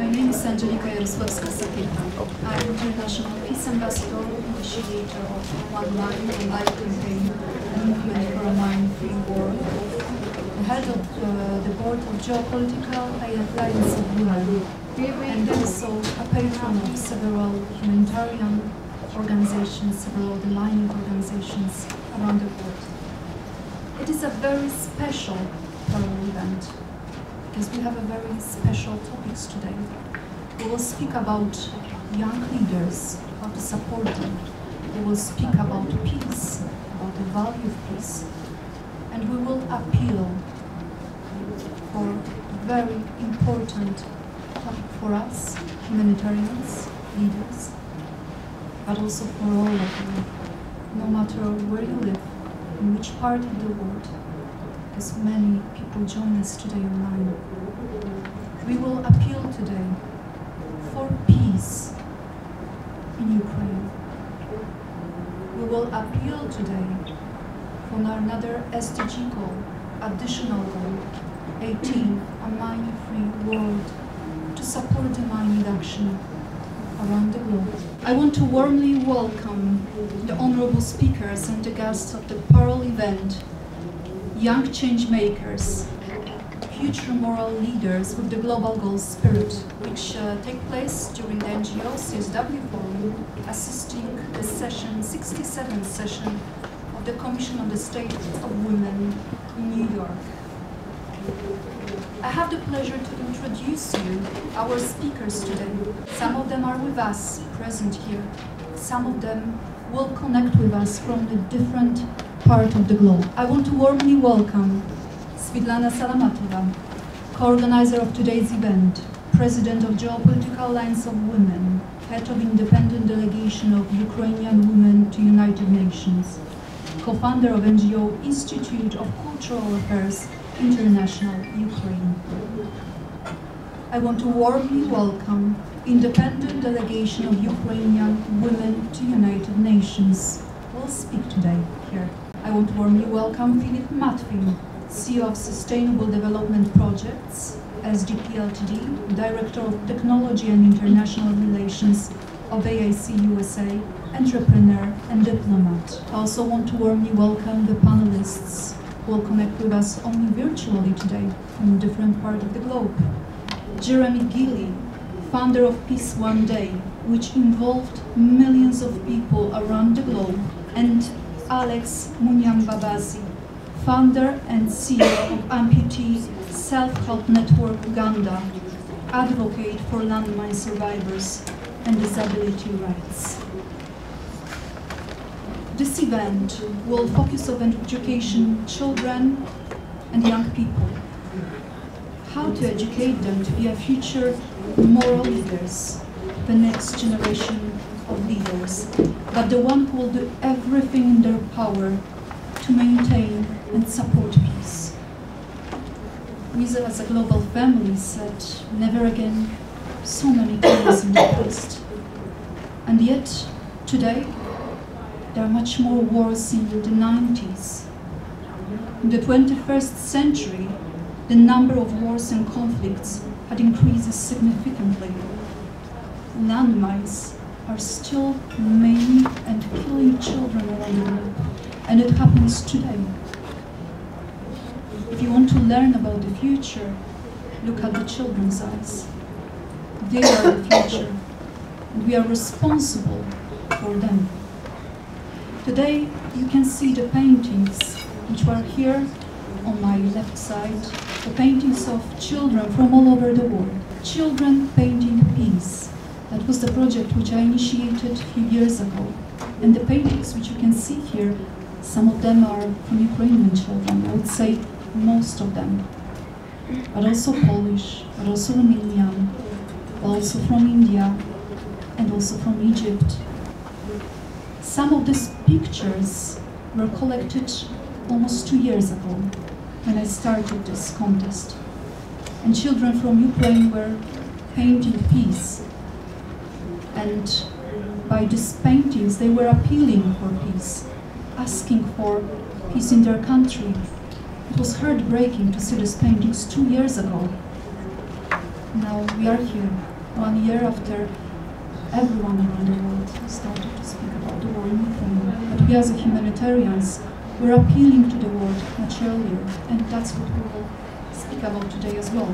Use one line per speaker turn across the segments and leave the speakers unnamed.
My name is Angelika Jarosławska Sapieha. I'm International Peace Ambassador, initiator of One Line, a live campaign, movement for a line-free world, the head of the board of Geopolitical Alliance of Women, and also a patron of several humanitarian organizations, several aligning organizations around the world. It is a very special parallel event, because we have a very special topics today. We will speak about young leaders, how to support them. We will speak about peace, about the value of peace, and we will appeal for very important topic for us, humanitarians, leaders, but also for all of you, no matter where you live, in which part of the world, because many people join us today online. We will appeal today for peace in Ukraine. We will appeal today for another SDG goal, additional goal, 18, a mine-free world, to support the mine reduction around the globe. I want to warmly welcome the honorable speakers and the guests of the parallel event, young change makers, future moral leaders with the global goals spirit, which take place during the NGO CSW Forum, assisting the 67th session of the Commission on the State of Women in New York. I have the pleasure to introduce you our speakers today. Some of them are with us, present here. Some of them will connect with us from the different part of the globe. I want to warmly welcome Svitlana Salamatova, co-organizer of today's event, president of Geopolitical Alliance of Women, head of independent delegation of Ukrainian women to United Nations, co-founder of NGO Institute of Cultural Affairs, International Ukraine. I want to warmly welcome independent delegation of Ukrainian women to United Nations. Will speak today here. I want to warmly welcome Filip Matwin, CEO of Sustainable Development Projects, SDP Ltd, Director of Technology and International Relations of AIC USA, entrepreneur and diplomat. I also want to warmly welcome the panelists who will connect with us only virtually today from different parts of the globe. Jeremy Gilly, founder of Peace One Day, which involved millions of people around the globe, and Alex Munyambabazi, founder and CEO of Amputee Self-Help Network Uganda, advocate for landmine survivors and disability rights. This event will focus on education children and young people, how to educate them to be a future moral leaders, the next generation of leaders, but the one who will do everything in their power to maintain and support peace. We as a global family said never again so many times in the past. And yet, today, there are much more wars in the 90s. In the 21st century, the number of wars and conflicts had increased significantly. Landmines are still maiming and killing children around the world, and it happens today. If you want to learn about the future, look at the children's eyes. They are the future, and we are responsible for them. Today, you can see the paintings which were here on my left side, the paintings of children from all over the world. Children painting peace. That was the project which I initiated a few years ago. And the paintings which you can see here, some of them are from Ukrainian children, I would say most of them. But also Polish, but also Romanian, but also from India, and also from Egypt. Some of these pictures were collected almost 2 years ago when I started this contest. And children from Ukraine were painting peace. And by these paintings, they were appealing for peace, asking for peace in their country. It was heartbreaking to see these paintings 2 years ago. Now we are here, 1 year after everyone around the world started to speak about the war in Ukraine. But we as a humanitarians, we're appealing to the world much earlier, and that's what we will speak about today as well.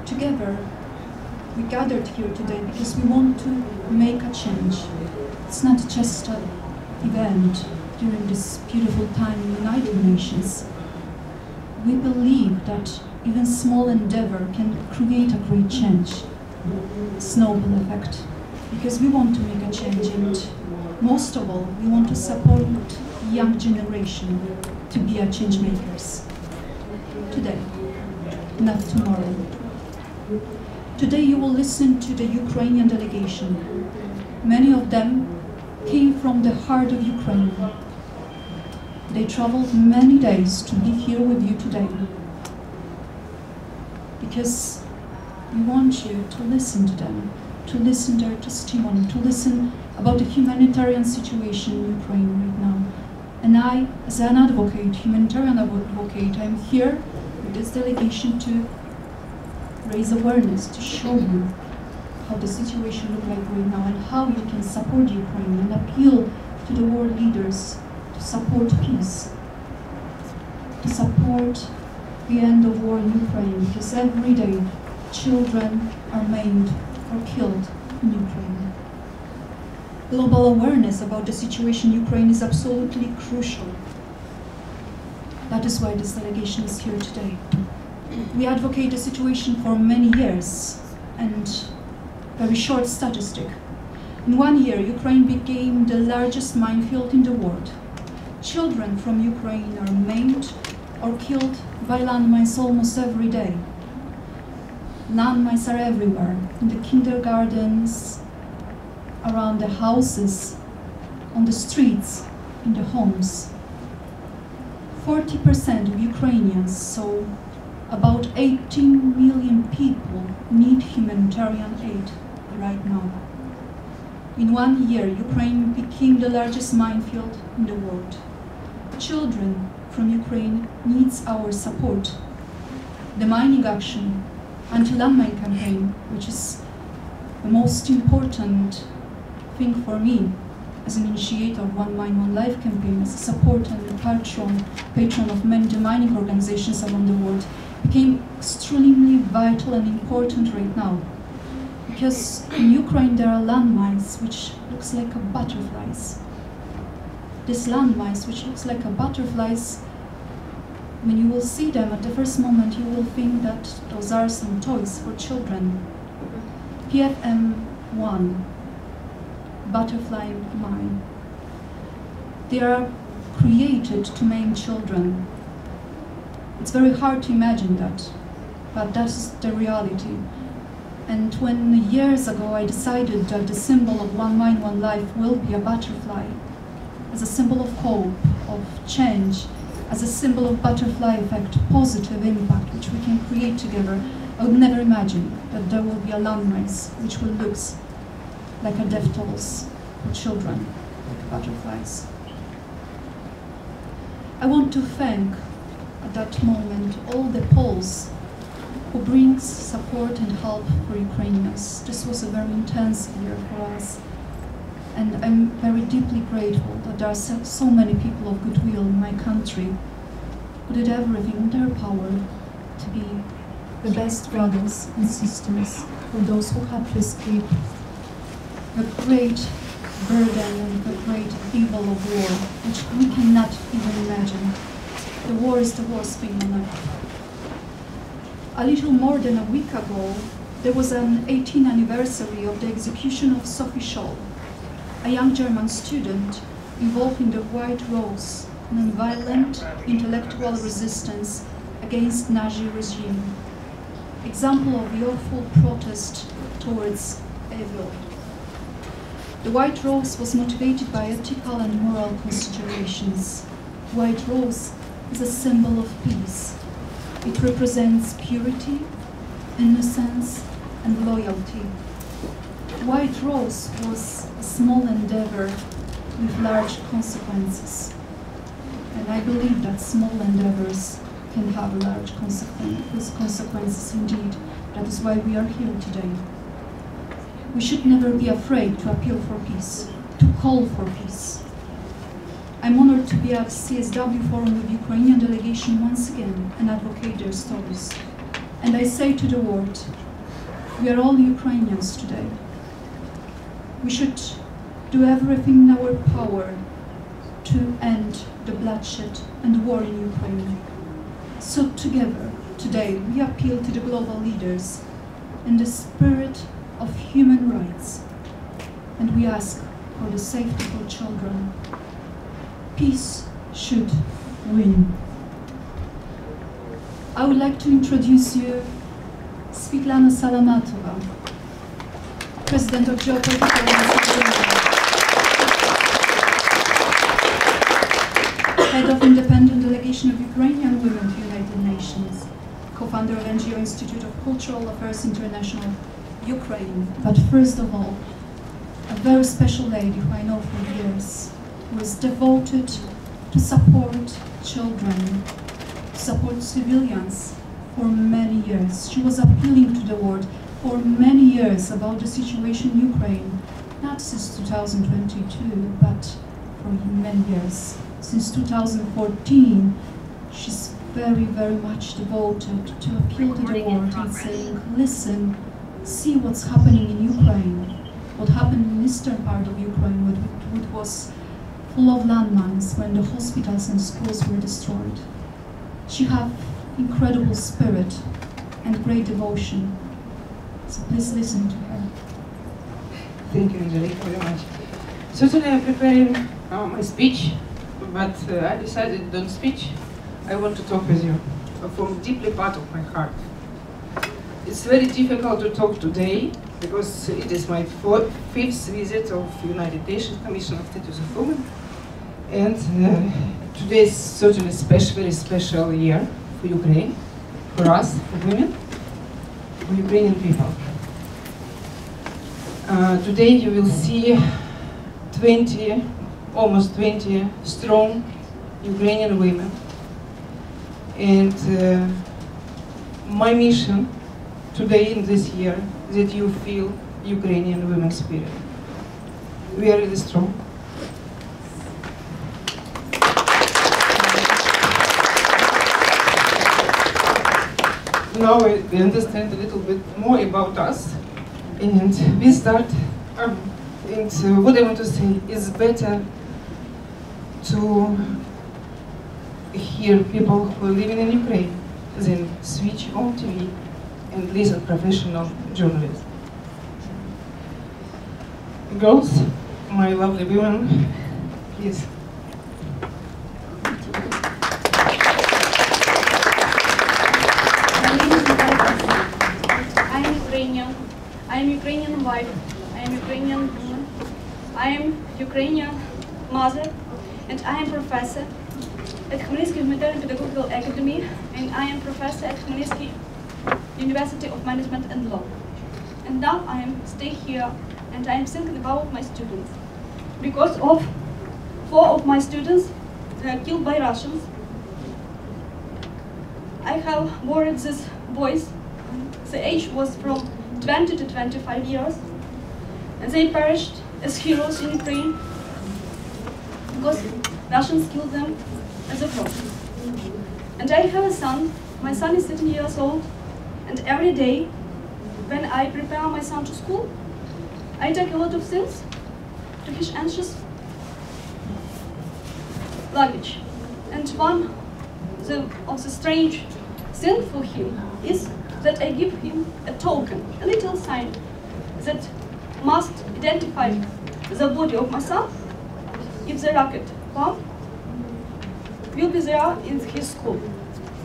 Together, we gathered here today because we want to make a change. It's not just an event during this beautiful time in the United Nations. We believe that even small endeavor can create a great change, snowball effect, because we want to make a change, and most of all, we want to support young generation to be a change makers. Today, not tomorrow. Today you will listen to the Ukrainian delegation. Many of them came from the heart of Ukraine. They traveled many days to be here with you today, because we want you to listen to them, to listen to their testimony, to listen about the humanitarian situation in Ukraine right now. And I, as an advocate, humanitarian advocate, I'm here with this delegation to raise awareness, to show you how the situation looks like right now and how you can support Ukraine, and appeal to the world leaders to support peace, to support the end of war in Ukraine, because every day children are maimed or killed in Ukraine. Global awareness about the situation in Ukraine is absolutely crucial. That is why this delegation is here today. We advocate the situation for many years, and very short statistic. In 1 year, Ukraine became the largest minefield in the world. Children from Ukraine are maimed or killed by landmines almost every day. Landmines are everywhere, in the kindergartens, around the houses, on the streets, in the homes. 40% of Ukrainians, so about 18 million people, need humanitarian aid right now. In 1 year, Ukraine became the largest minefield in the world. Children from Ukraine needs our support. The mining action, anti-landmine campaign, which is the most important thing for me as an initiator of One Mine, One Life campaign, as a support and a patron of many demining organizations around the world, became extremely vital and important right now. Because in Ukraine there are landmines which looks like a butterflies. These landmines which looks like a butterflies, when you will see them at the first moment you will think that those are some toys for children. PFM-1, butterfly mine. They are created to maim children. It's very hard to imagine that, but that's the reality. And when years ago I decided that the symbol of One Mine, One Life will be a butterfly, as a symbol of hope, of change, as a symbol of butterfly effect, positive impact, which we can create together, I would never imagine that there will be a landmass which will look like a death tolls for children, like butterflies. I want to thank at that moment all the Poles who brings support and help for Ukrainians. This was a very intense year for us, and I'm very deeply grateful that there are so many people of goodwill in my country who did everything in their power to be the best brothers and sisters for those who had to escape the great burden and the great evil of war, which we cannot even imagine. The war is the worst thing on earth. A little more than a week ago, there was an 18th anniversary of the execution of Sophie Scholl, a young German student involved in the White Rose, non-violent intellectual resistance against Nazi regime. Example of the awful protest towards evil. The White Rose was motivated by ethical and moral considerations. White Rose is a symbol of peace. It represents purity, innocence, and loyalty. White Rose was a small endeavor with large consequences. And I believe that small endeavors can have large consequences indeed. That is why we are here today. We should never be afraid to appeal for peace, to call for peace. I'm honored to be at CSW Forum with the Ukrainian delegation once again and advocate their stories. And I say to the world, we are all Ukrainians today. We should do everything in our power to end the bloodshed and war in Ukraine. So together, today, we appeal to the global leaders in the spirit of human rights, and we ask for the safety for children. Peace should win. I would like to introduce you Svetlana Salamatova, President of Geopolitical Alliance of Women, Head of Independent Delegation of Ukrainian Women to United Nations, co-founder of NGO Institute of Cultural Affairs International, Ukraine. But first of all, a very special lady who I know for years, who is devoted to support children, to support civilians for many years. She was appealing to the world for many years about the situation in Ukraine, not since 2022, but for many years. Since 2014, she's very, very much devoted to appeal to the world and saying, listen, see what's happening in Ukraine, what happened in the eastern part of Ukraine, which was full of landmines when the hospitals and schools were destroyed. She has incredible spirit and great devotion. So please listen to her.
Thank you, Angelika, very much. Certainly I'm preparing my speech, but I decided don't speech. I want to talk with you from deeply part of my heart. It's very difficult to talk today because it is my fifth visit of United Nations Commission of Status of Women, and today is certainly very special year for Ukraine, for us, for women, for Ukrainian people. Today you will see almost 20 strong Ukrainian women, and my mission today in this year that you feel Ukrainian women's spirit. We are really strong. Now we understand a little bit more about us, and we start. And what I want to say is better to hear people who are living in Ukraine than switch on TV and listen professional journalists. Girls, my lovely women, please.
I am Ukrainian wife, I am Ukrainian woman, I am Ukrainian mother, and I am professor at Khmelnytskyi Humanitarian Pedagogical Academy, and I am professor at Khmelnytskyi University of Management and Law. And now I am stay here, and I am thinking about my students. Because of 4 of my students were killed by Russians, I have worried these boys. The age was from 20 to 25 years, and they perished as heroes in Ukraine because Russians killed them as a frog. And I have a son. My son is 13 years old, and every day when I prepare my son to school, I take a lot of things to his anxious luggage. And one of the strange thing for him is that I give him a token, a little sign that must identify the body of my son if the rocket bomb will be there in his school.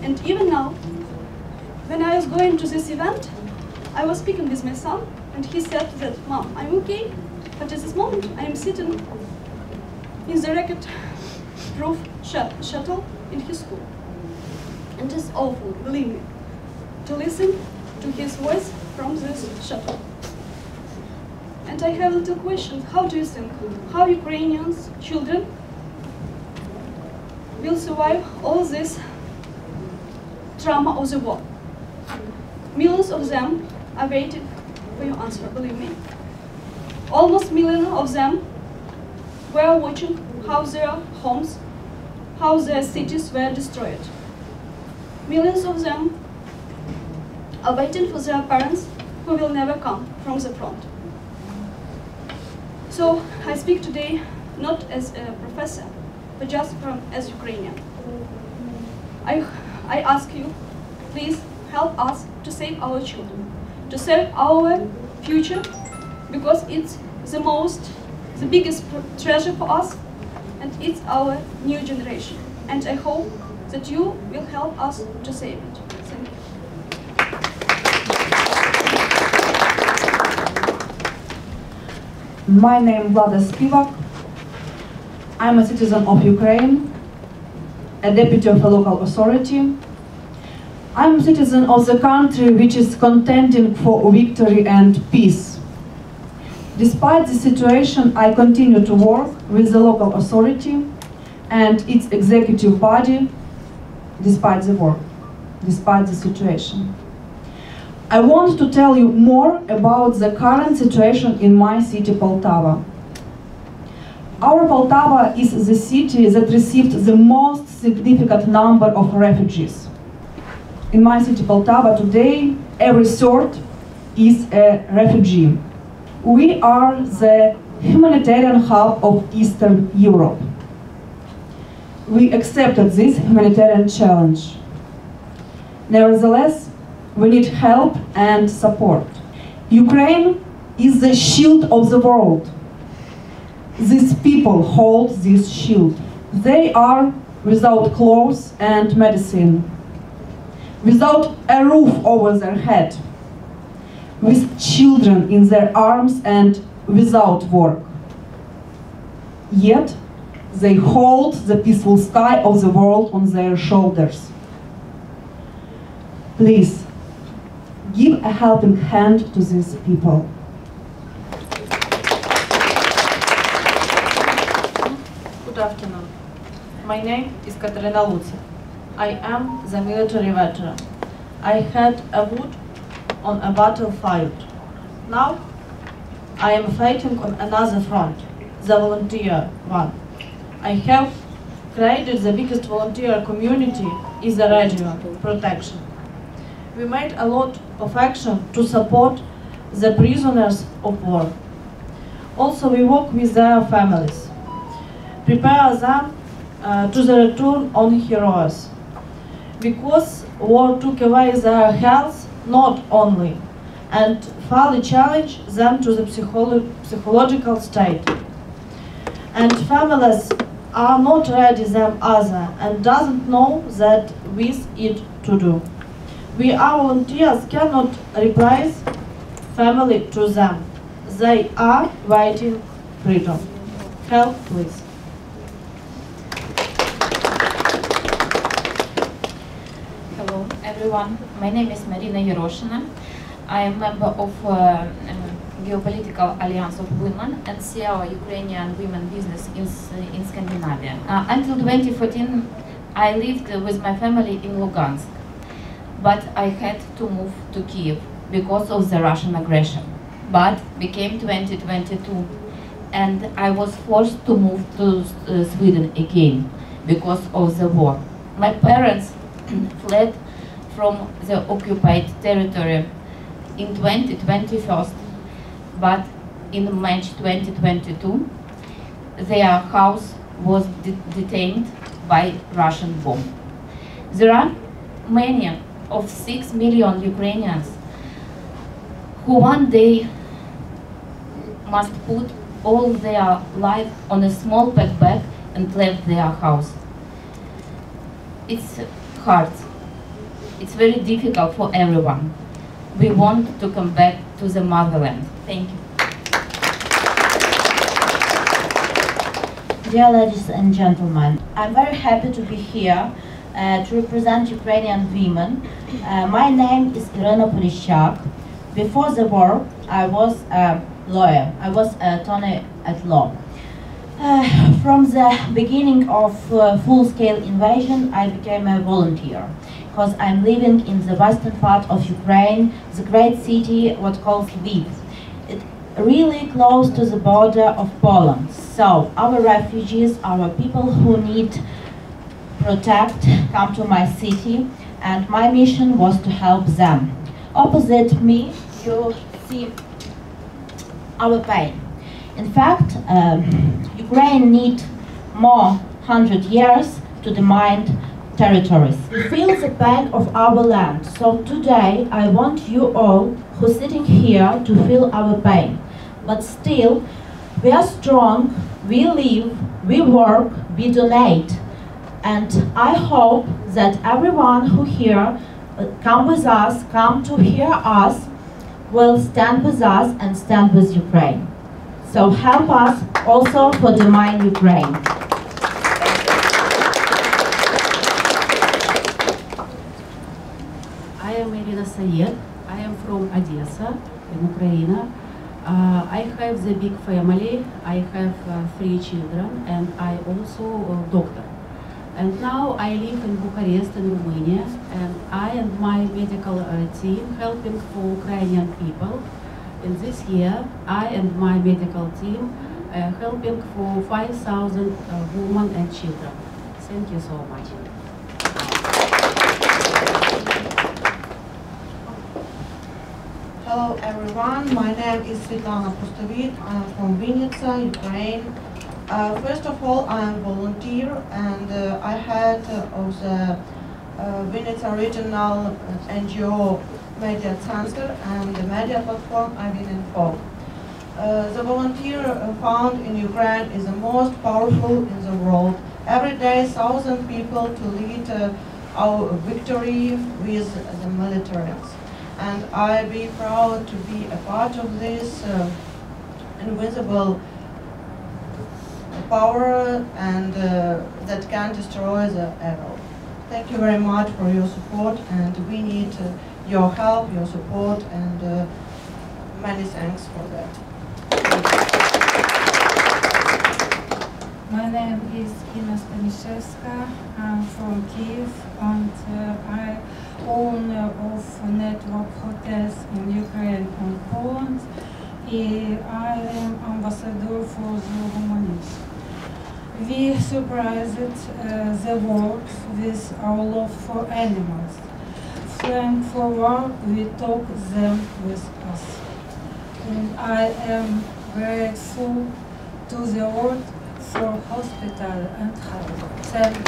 And even now, when I was going to this event, I was speaking with my son, and he said that, Mom, I'm okay, but at this moment I am sitting in the rocket-proof shuttle in his school. And it's awful, believe me, to listen to his voice from this shuttle. And I have a little question. How do you think? How Ukrainians children will survive all these trauma of the war. Millions of them are waiting for your answer, believe me. Almost a million of them were watching how their homes, how their cities were destroyed. Millions of them are waiting for their parents who will never come from the front. So I speak today not as a professor, but just as Ukrainian. I ask you, please help us to save our children, to save our future, because it's the biggest treasure for us, and it's our new generation. And I hope that you will help us to save it. Thank you.
My name is Vlada Spivak. I'm a citizen of Ukraine, a deputy of a local authority. I'm a citizen of the country which is contending for victory and peace. Despite the situation, I continue to work with the local authority and its executive body, despite the war, despite the situation. I want to tell you more about the current situation in my city, Poltava. Our Poltava is the city that received the most significant number of refugees. In my city, Poltava, today, every third is a refugee. We are the humanitarian hub of Eastern Europe. We accepted this humanitarian challenge. Nevertheless, we need help and support. Ukraine is the shield of the world. These people hold this shield. They are without clothes and medicine, without a roof over their head, with children in their arms and without work. Yet, they hold the peaceful sky of the world on their shoulders. Please, give a helping hand to these people.
Good afternoon. My name is Katerina Luce. I am the military veteran. I had a wound on a battlefield. Now I am fighting on another front, the volunteer one. I have created the biggest volunteer community in the region, protection. We made a lot of action to support the prisoners of war. Also, we work with their families, prepare them to the return on heroes. Because war took away their health, not only, and further challenged them to the psychological state. And families are not ready them either, and doesn't know that with it to do. We, our volunteers, cannot replace family to them. They are fighting freedom. Help, please.
Hello, everyone. My name is Marina Yeroshina. I am member of Geopolitical Alliance of Women and CEO Ukrainian women business in Scandinavia. Until 2014, I lived with my family in Lugansk, but I had to move to Kiev because of the Russian aggression. But became 2022, and I was forced to move to Sweden again because of the war. My parents fled from the occupied territory in 2021, but in March 2022, their house was detained by Russian bomb. There are many of 6 million Ukrainians who one day must put all their life on a small backpack and leave their house. It's hard. It's very difficult for everyone. We want to come back to the motherland. Thank you.
Dear ladies and gentlemen, I'm very happy to be here to represent Ukrainian women. My name is Irina Polishchak. Before the war, I was a lawyer. I was an attorney at law. From the beginning of full-scale invasion, I became a volunteer. because I'm living in the western part of Ukraine, the great city what called Lviv. It's really close to the border of Poland. So our refugees, our people who need protect, come to my city, and my mission was to help them. Opposite me, you see our pain. In fact, Ukraine needs more 100 years to demine territories. We feel the pain of our land. So today, I want you all who are sitting here to feel our pain. But still, we are strong, we live, we work, we donate. And I hope that everyone who here come with us, come to hear us, will stand with us and stand with Ukraine. So help us also for demine Ukraine.
I am Irina Sayed. I am from Odessa, in Ukraine. I have the big family. I have 3 children, and I also a doctor. And now I live in Bucharest, in Romania, and I and my medical team helping for Ukrainian people. In this year, I and my medical team helping for 5,000 women and children. Thank you so much.
Hello everyone, my name is Svetlana Pustovit. I'm from Vinnytsia, Ukraine. First of all, I'm volunteer, and I head of the Vinnytsia Regional NGO Media Center and the media platform I've been involved. The volunteer found in Ukraine is the most powerful in the world. Every day, 1,000 people to lead our victory with the militaries. And I be proud to be a part of this invisible power and that can destroy the evil. Thank you very much for your support, and we need your help, your support, and many thanks for that.
My name is Inna Stanishevska. I'm from Kiev, and I owner of a network hotels in Ukraine and Poland. I am ambassador for the humanity. We surprised the world with our love for animals. Flying forward, we took them with us. And I am grateful to the world for hospital and health. Thank you.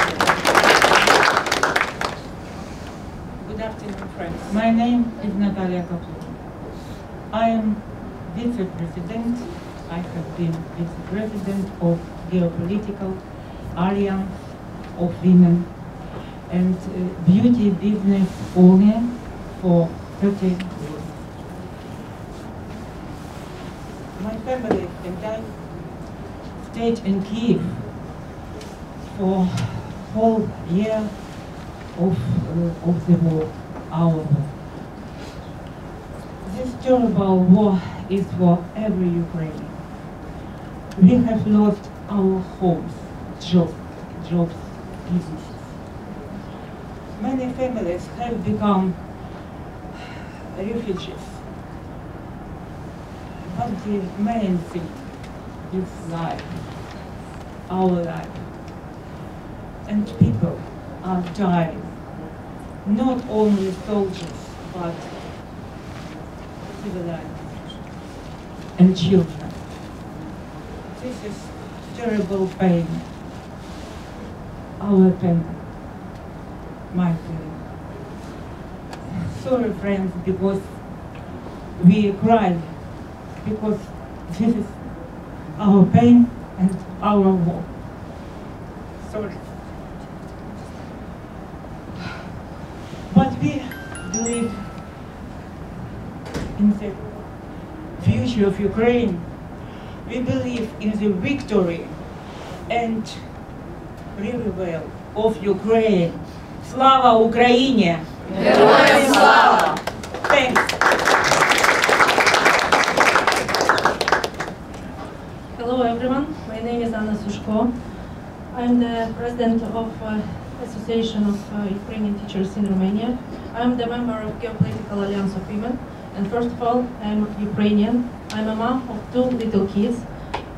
Good afternoon, friends. My name is Natalia Kaplova. I am Vice-President. I have been Vice-President of Geopolitical Alliance of Women and beauty business owner for 30 years. My family and I stayed in Kiev for whole year of the war, our war. This terrible war is for every Ukrainian. We have lost our homes, jobs, businesses. Many families have become refugees. But the main thing is life, our life. And people are dying. Not only soldiers, but civilians and children. This is terrible pain. Our pain, my pain. Sorry, friends, because we cry, because this is our pain and our war. Sorry. But we believe in the future of Ukraine. We believe in the victory and revival of Ukraine. Slava Ukraini!
Героям слава!
Thanks.
Hello everyone, my name is Anna Sushko. I'm the president of
Association of Ukrainian Teachers in Romania. I'm the member of Geopolitical Alliance of Women. And first of all, I'm Ukrainian. I'm a mom of 2 little kids.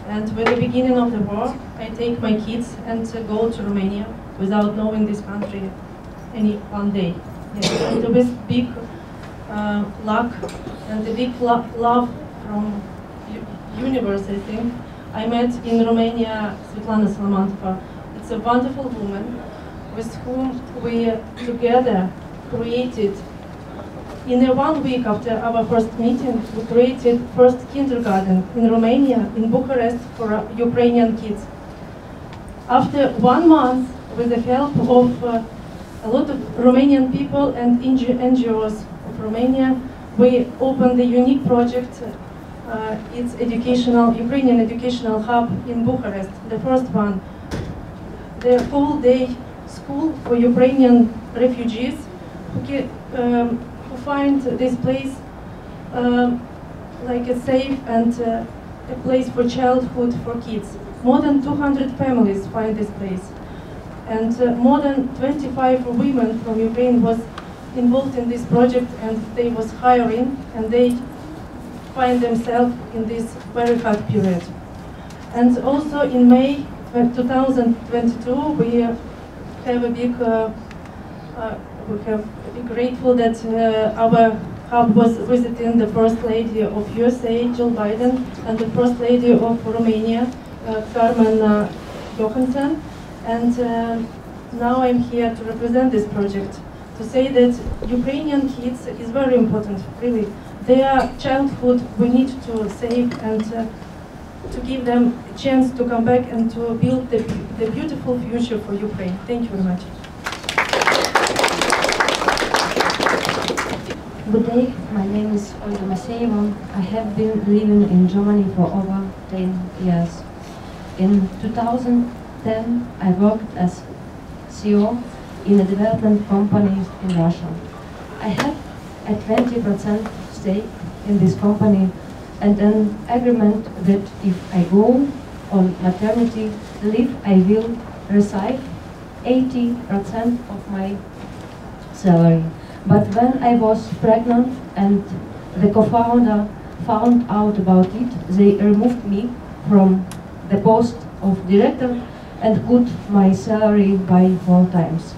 And with the beginning of the war, I take my kids and go to Romania without knowing this country any one day. Yes. And with big luck and a big love from universe, I think, I met in Romania Svetlana Salamantova. It's a wonderful woman with whom we together created, in 1 week after our first meeting, we created first kindergarten in Romania, in Bucharest, for Ukrainian kids. After 1 month, with the help of a lot of Romanian people and NGOs of Romania, we opened a unique project. It's Ukrainian Educational Hub in Bucharest, the first one. The whole day school for Ukrainian refugees who find this place like a safe and a place for childhood for kids. More than 200 families find this place. And more than 25 women from Ukraine was involved in this project, and they was hiring, and they find themselves in this very hard period. And also in May 2022, we have a big, grateful that our hub was visiting the First Lady of USA, Jill Biden, and the First Lady of Romania, Carmen Johansson. And now I'm here to represent this project, to say that Ukrainian kids is very important, really. Their childhood we need to save and to give them a chance to come back and to build the beautiful future for Ukraine. Thank you very much.
Good day, my name is Olga Maseyeva. I have been living in Germany for over 10 years. In 2010, I worked as CEO in a development company in Russia. I have a 20% stake in this company and an agreement that if I go on maternity leave, I will receive 80% of my salary. But when I was pregnant and the co-founder found out about it, they removed me from the post of director and cut my salary by 4 times.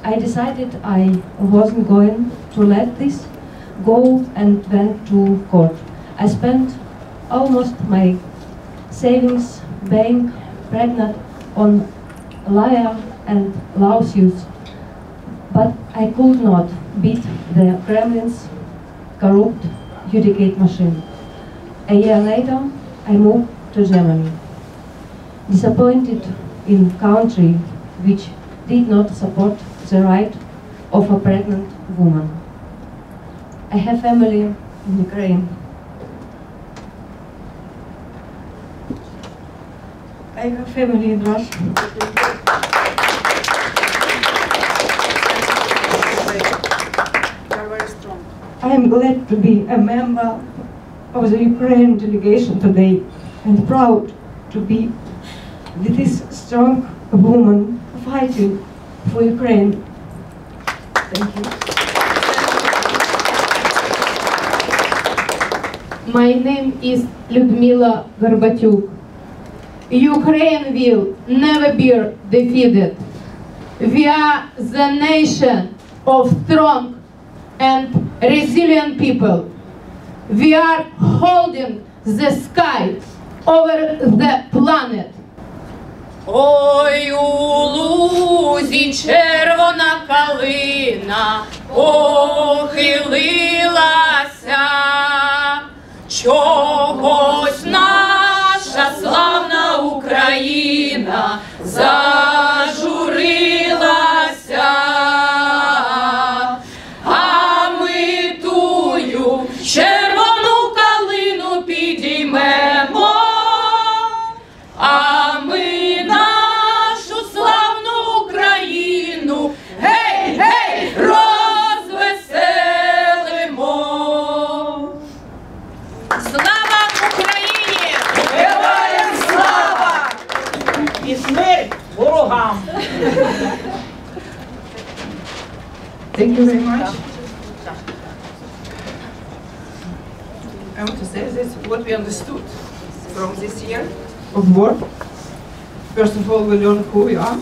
I decided I wasn't going to let this go and went to court. I spent almost my savings being pregnant on liar and lawsuits, but I could not beat the Kremlin's corrupt judicate machine. A year later, I moved to Germany, disappointed in a country which did not support the right of a pregnant woman. I have family in Ukraine. I have family in Russia. I am glad to be a member of the Ukrainian delegation today and proud to be with this strong woman fighting for Ukraine. Thank you.
My name is Lyudmila Gorbatyuk. Ukraine will never be defeated. We are the nation of strong and resilient people. We are holding the sky over the planet.
Ой, у лузі червона калина похилилася, чогось наша славна Україна зажурилася, а ми тую червону калину підіймемо, а ми нашу славну Україну, гей, гей, розвеселимо. Слава Україні! Героям слава!
І смерть ворогам!
Thank you very much. I want to say this, what we understood from this year of war. First of all, we learn who we are.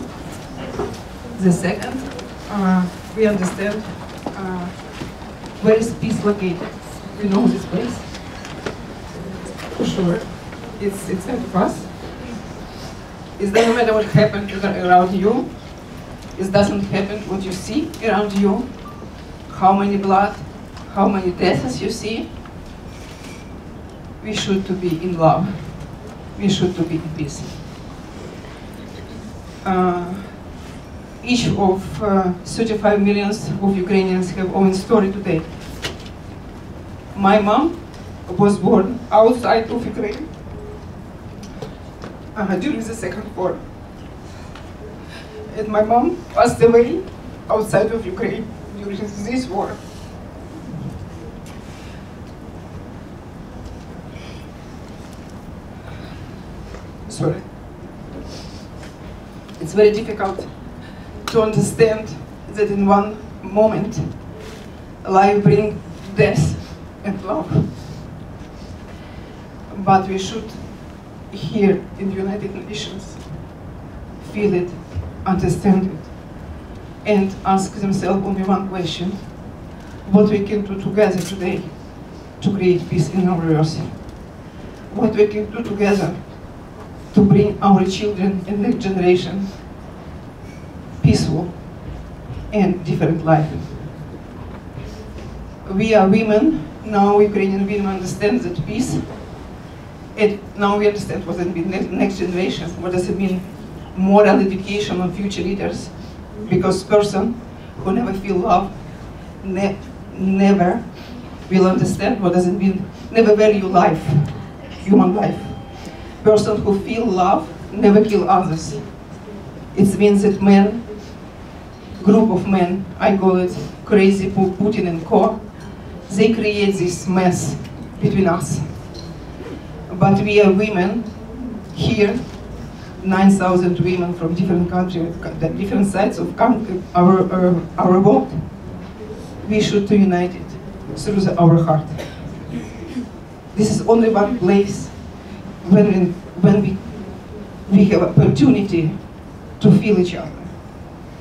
The second, we understand where is peace located. We know this place. For sure. It's inside of us. It doesn't matter what happened around you. It doesn't happen what you see around you. How many blood, how many deaths you see. We should to be in love. We should to be in peace. Each of 35 million of Ukrainians have own story today. My mom was born outside of Ukraine during the Second War. And my mom passed away outside of Ukraine during this war. Sorry. It's very difficult to understand that in one moment life brings death and love. But we should, here in the United Nations, feel it, understand it, and ask themselves only one question: what we can do together today to create peace in our earth? What we can do together to bring our children and next generation peaceful and different life. We are women, now Ukrainian women understand that peace, and now we understand what it means next generation, what does it mean moral education of future leaders, because person who never feel love never will understand what does it mean, never value life, human life. Person who feel love never kill others. It means that men, group of men, I call it crazy Putin and co, they create this mess between us. But we are women here, 9,000 women from different countries, different sides of our world. We should unite it through our heart. This is only one place when we have opportunity to feel each other.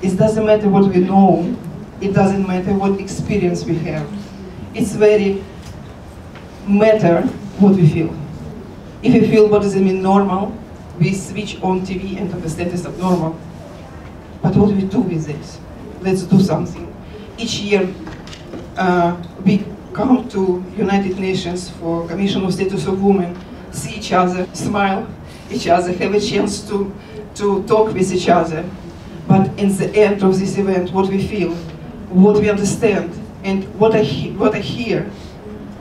It doesn't matter what we know, it doesn't matter what experience we have. It's very matter what we feel. If we feel what does it mean normal, we switch on TV and understand it's abnormal. But what do we do with this? Let's do something. Each year we come to United Nations for Commission of Status of Women, see each other, smile each other, have a chance to talk with each other. But in the end of this event, what we feel, what we understand, and what I hear.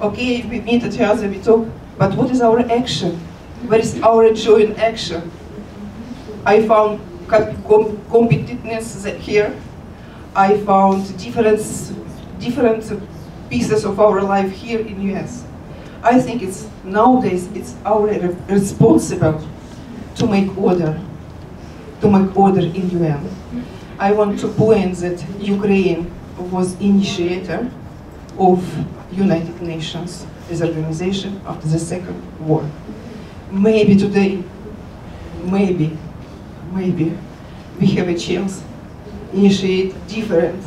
Okay, we meet each other, we talk, but what is our action? Where is our joy in action? I found competitiveness here. I found different pieces of our life here in US. I think it's nowadays it's our responsible to make order in UN. I want to point that Ukraine was initiator of United Nations as organization after the Second War. Maybe today, maybe we have a chance initiate different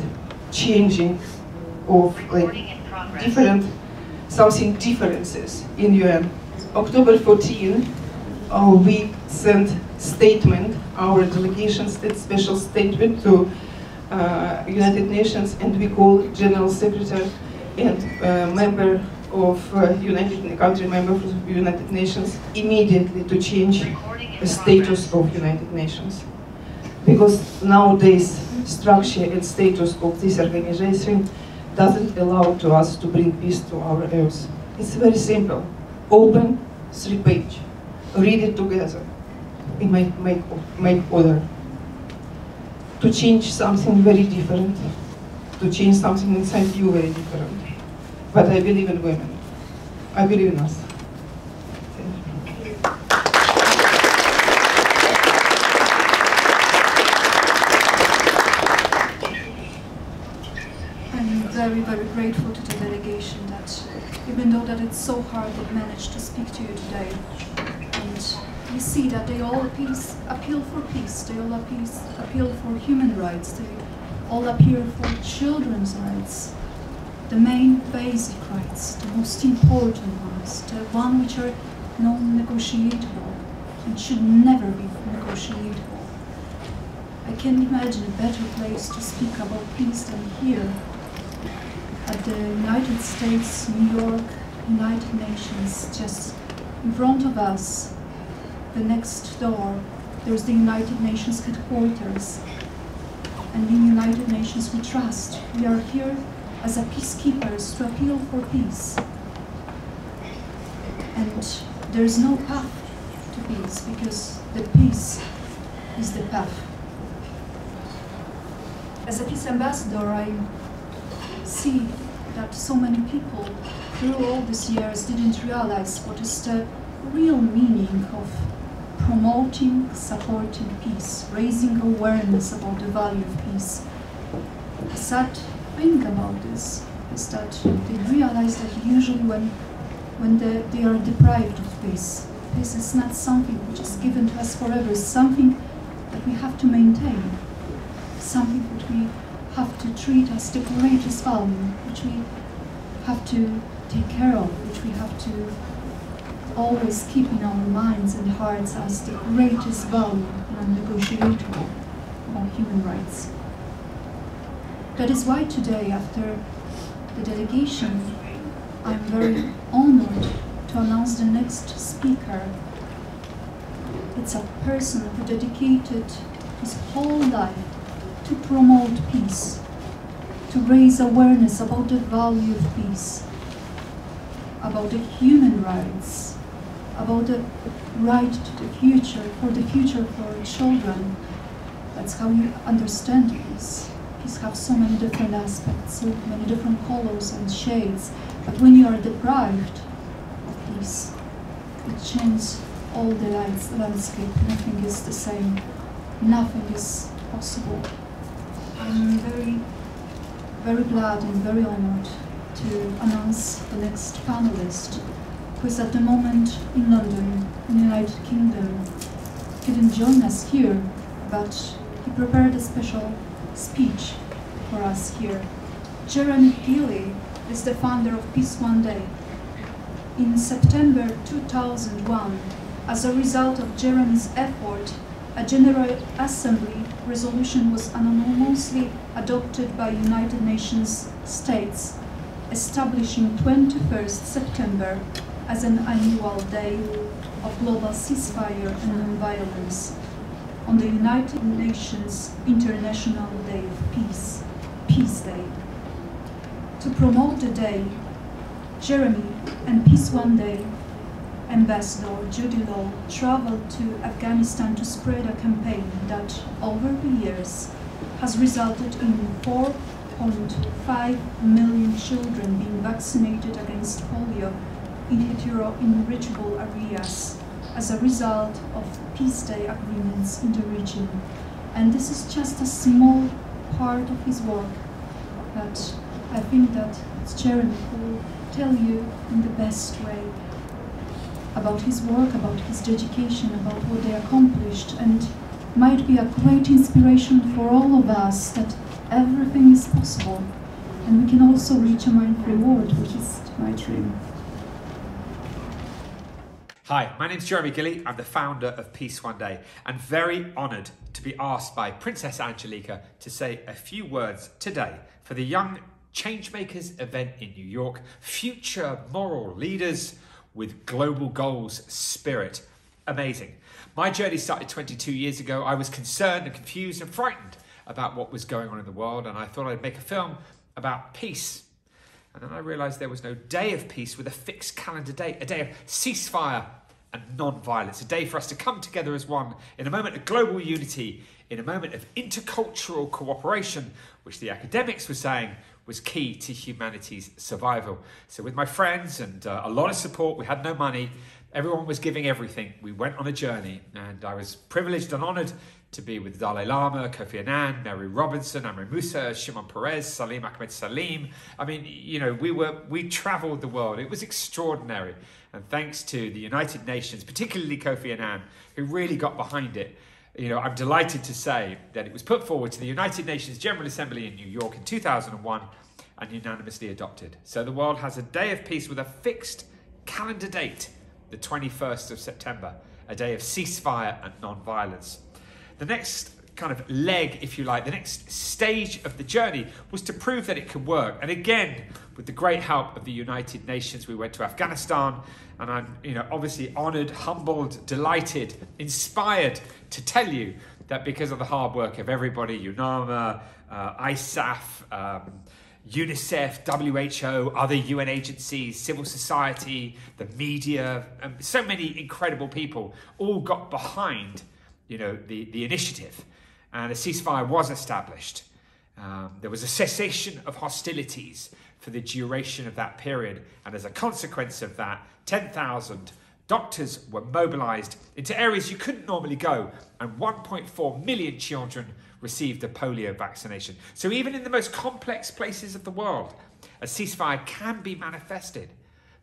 changing of something differences in UN. October 14, we sent statement, our delegation special statement to United Nations, and we called General Secretary and member of country member of the United Nations immediately to change the status of United Nations. Because nowadays structure and status of this organization doesn't allow to us to bring peace to our earth. It's very simple. Open 3-page. Read it together. We make order. To change something very different. To change something inside you very different. But I believe in women. I believe in us.
grateful to the delegation that, even though that it's so hard, they managed to speak to you today. And you see that they all appeal for peace, they all appeal for human rights, they all appeal for children's rights, the main basic rights, the most important ones, the ones which are non-negotiable and should never be negotiable. I can't imagine a better place to speak about peace than here, at the United States, New York, United Nations, just in front of us, the next door, there's the United Nations headquarters. And in United Nations we trust. We are here as a peacekeepers to appeal for peace. And there's no path to peace, because the peace is the path. As a peace ambassador, I see that so many people through all these years didn't realize what is the real meaning of promoting, supporting peace, raising awareness about the value of peace. The sad thing about this is that they realize that usually when they are deprived of peace, peace is not something which is given to us forever, it's something that we have to maintain, something which we have to treat as the greatest value, which we have to take care of, which we have to always keep in our minds and hearts as the greatest value, non-negotiable, about human rights. That is why today, after the delegation, I'm very honored to announce the next speaker. It's a person who dedicated his whole life to promote peace, to raise awareness about the value of peace, about the human rights, about the right to the future, for our children. That's how you understand peace. Peace has so many different aspects, so many different colors and shades. But when you are deprived of peace, it changes all the landscape. Nothing is the same. Nothing is possible. I'm very, very glad and very honored to announce the next panelist, who is at the moment in London, in the United Kingdom. He didn't join us here, but he prepared a special speech for us here. Jeremy Gilley is the founder of Peace One Day. In September 2001, as a result of Jeremy's effort, a General Assembly resolution was unanimously adopted by United Nations states, establishing 21st September as an annual day of global ceasefire and non-violence on the United Nations International Day of Peace, Peace Day. To promote the day, Jeremy and Peace One Day Ambassador Judy Law traveled to Afghanistan to spread a campaign that, over the years, has resulted in 4.5 million children being vaccinated against polio in hetero-enrichable areas as a result of Peace Day agreements in the region. And this is just a small part of his work, but I think that it's Jeremy who will tell you in the best way about his work, about his dedication, about what they accomplished, and might be a great inspiration for all of us that everything is possible, and we can also reach a mind-free world, which is my dream.
Hi, my name's Jeremy Gilley. I'm the founder of Peace One Day, and very honoured to be asked by Princess Angelika to say a few words today for the Young Changemakers event in New York, future moral leaders with global goals spirit. Amazing. My journey started 22 years ago. I was concerned and confused and frightened about what was going on in the world, and I thought I'd make a film about peace. And then I realised there was no day of peace with a fixed calendar date, a day of ceasefire and non-violence, a day for us to come together as one in a moment of global unity, in a moment of intercultural cooperation, which the academics were saying was key to humanity's survival. So with my friends and a lot of support, we had no money, Everyone was giving everything. We went on a journey, and I was privileged and honoured to be with Dalai Lama, Kofi Annan, Mary Robinson, Amri Musa, Shimon Peres, Salim Ahmed Salim. I mean, you know, we travelled the world. It was extraordinary. And thanks to the United Nations, particularly Kofi Annan, who really got behind it, you know, I'm delighted to say that it was put forward to the United Nations General Assembly in New York in 2001 and unanimously adopted. So the world has a day of peace with a fixed calendar date, the 21st of September, a day of ceasefire and non-violence. The next kind of leg, if you like, the next stage of the journey was to prove that it could work. And again, with the great help of the United Nations, we went to Afghanistan, and I'm, you know, obviously honoured, humbled, delighted, inspired to tell you that because of the hard work of everybody, UNAMA, ISAF, UNICEF, WHO, other UN agencies, civil society, the media, so many incredible people all got behind, you know, the initiative, and a ceasefire was established. There was a cessation of hostilities for the duration of that period, and as a consequence of that, 10,000 doctors were mobilised into areas you couldn't normally go, and 1.4 million children received a polio vaccination. So even in the most complex places of the world, a ceasefire can be manifested.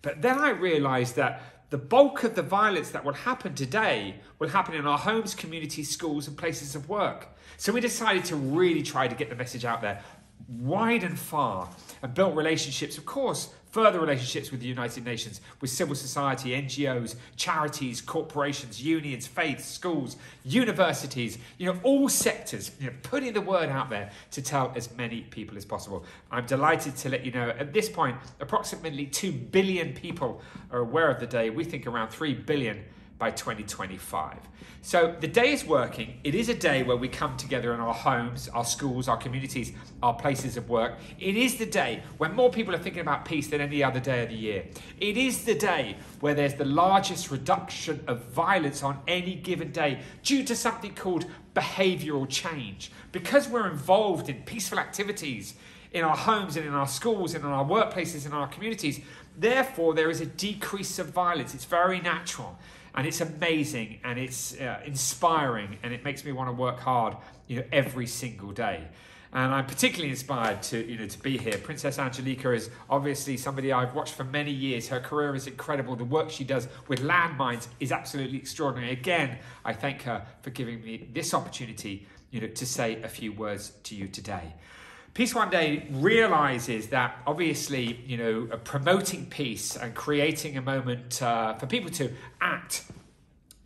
But then I realised that the bulk of the violence that will happen today will happen in our homes, communities, schools and places of work. So we decided to really try to get the message out there wide and far, and built relationships, of course, further relationships with the United Nations, with civil society, NGOs, charities, corporations, unions, faiths, schools, universities, you know, all sectors, you know, putting the word out there to tell as many people as possible. I'm delighted to let you know at this point, approximately 2 billion people are aware of the day. We think around 3 billion by 2025. So the day is working. It is a day where we come together in our homes, our schools, our communities, our places of work. It is the day when more people are thinking about peace than any other day of the year. It is the day where there's the largest reduction of violence on any given day due to something called behavioural change. Because we're involved in peaceful activities in our homes and in our schools and in our workplaces and our communities, therefore there is a decrease of violence. It's very natural. And it's amazing, and it's inspiring, and it makes me want to work hard, you know, every single day. And I'm particularly inspired to be here. Princess Angelika is obviously somebody I've watched for many years. Her career is incredible. The work she does with landmines is absolutely extraordinary. Again, I thank her for giving me this opportunity, you know, to say a few words to you today. Peace One Day realises that obviously, you know, promoting peace and creating a moment for people to act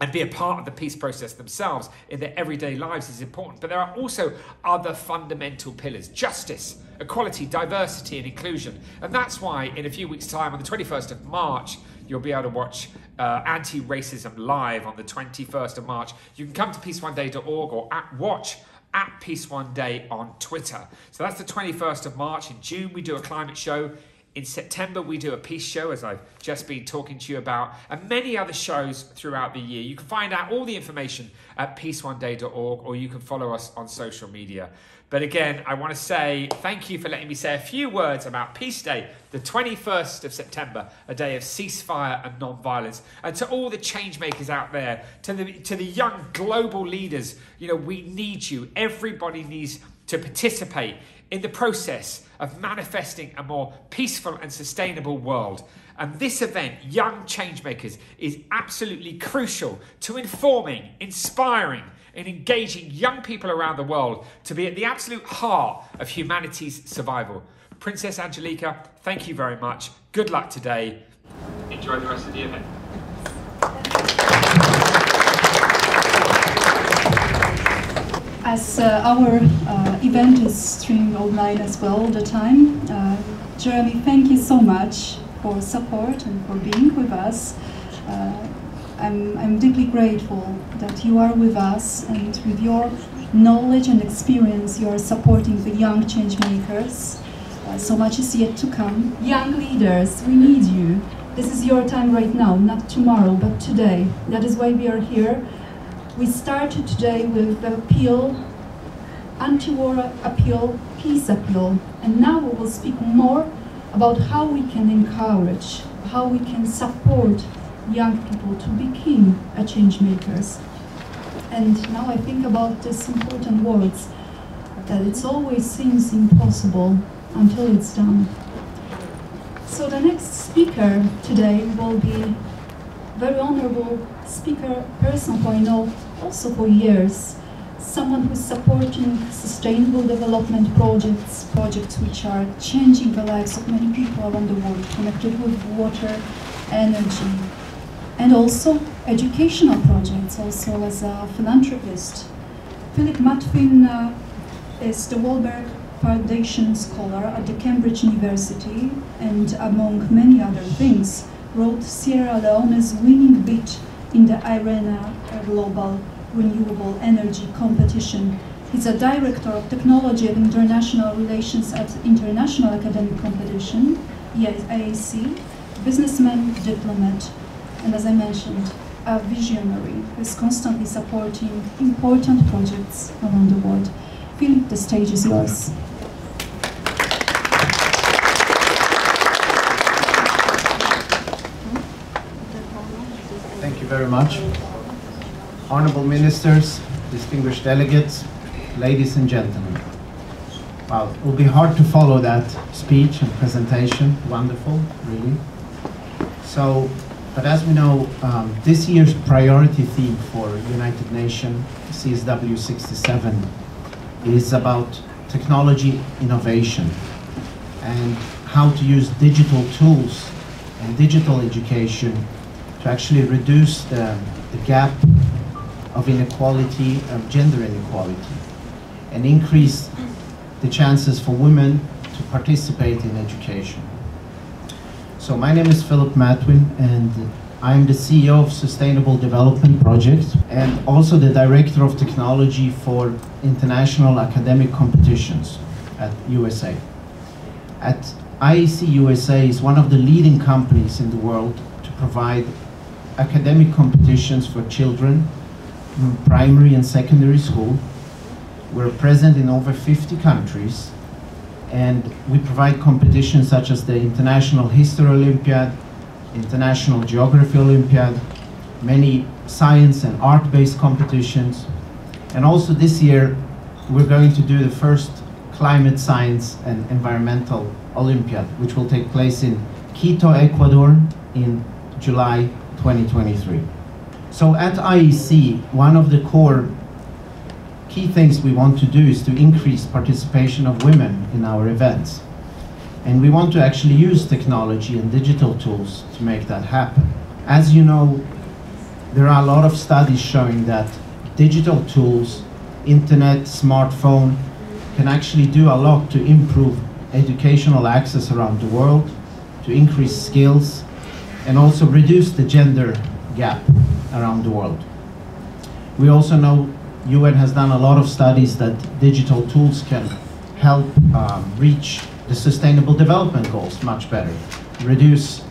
and be a part of the peace process themselves in their everyday lives is important. But there are also other fundamental pillars: justice, equality, diversity and inclusion. And that's why in a few weeks' time, on the 21st of March, you'll be able to watch Anti-Racism Live on the 21st of March. You can come to peaceoneday.org or watch at Peace One Day on Twitter. So that's the 21st of March. In June, we do a climate show. In September, we do a peace show, as I've just been talking to you about, and many other shows throughout the year. You can find out all the information at peaceoneday.org, or you can follow us on social media. But again, I want to say thank you for letting me say a few words about Peace Day, the 21st of September, a day of ceasefire and non-violence. And to all the change makers out there, to the young global leaders, you know, we need you. Everybody needs to participate in the process of manifesting a more peaceful and sustainable world. And this event, Young Changemakers, is absolutely crucial to informing, inspiring, and engaging young people around the world to be at the absolute heart of humanity's survival. Princess Angelika, thank you very much. Good luck today. Enjoy the rest of the event.
As our event is streamed online as well all the time, Jeremy, thank you so much for support and for being with us. I'm deeply grateful that you are with us, and with your knowledge and experience you are supporting the young change makers. So much is yet to come. Young leaders, we need you. This is your time right now, not tomorrow, but today. That is why we are here. We started today with the appeal, anti-war appeal, peace appeal, and now we will speak more about how we can encourage, how we can support young people to become a change makers. And now I think about these important words, that it always seems impossible until it's done. So the next speaker today will be very honorable speaker, person who I know also for years, someone who's supporting sustainable development projects which are changing the lives of many people around the world, connected with water, energy, and also educational projects, also as a philanthropist. Philip Matwin is the Wahlberg Foundation Scholar at the Cambridge University, and among many other things, wrote Sierra Leone's winning bid in the IRENA Global Renewable Energy Competition. He's a director of technology and international relations at International Academic Competition, IAC, businessman, diplomat, and as I mentioned, a visionary who is constantly supporting important projects around the world. Philip, the stage is yours.
Thank you very much. Honorable ministers, distinguished delegates, ladies and gentlemen. Wow, it will be hard to follow that speech and presentation. Wonderful, really. So, but as we know, this year's priority theme for United Nations, CSW 67, is about technology innovation and how to use digital tools and digital education to actually reduce the gap of inequality, of gender inequality, and increase the chances for women to participate in education. So my name is Philip Matwin, and I'm the CEO of Sustainable Development Project and also the Director of Technology for International Academic Competitions at USA. At IAC USA is one of the leading companies in the world to provide academic competitions for children in primary and secondary school. We're present in over 50 countries, and we provide competitions such as the International History Olympiad, International Geography Olympiad, many science and art-based competitions, and also this year we're going to do the first climate science and environmental Olympiad, which will take place in Quito, Ecuador in July 2023. So at IEC, one of the core key things we want to do is to increase participation of women in our events. And we want to actually use technology and digital tools to make that happen. As you know, there are a lot of studies showing that digital tools, internet, smartphone, can actually do a lot to improve educational access around the world, to increase skills, and also reduce the gender gap around the world. We also know UN has done a lot of studies that digital tools can help reach the Sustainable Development Goals much better, reduce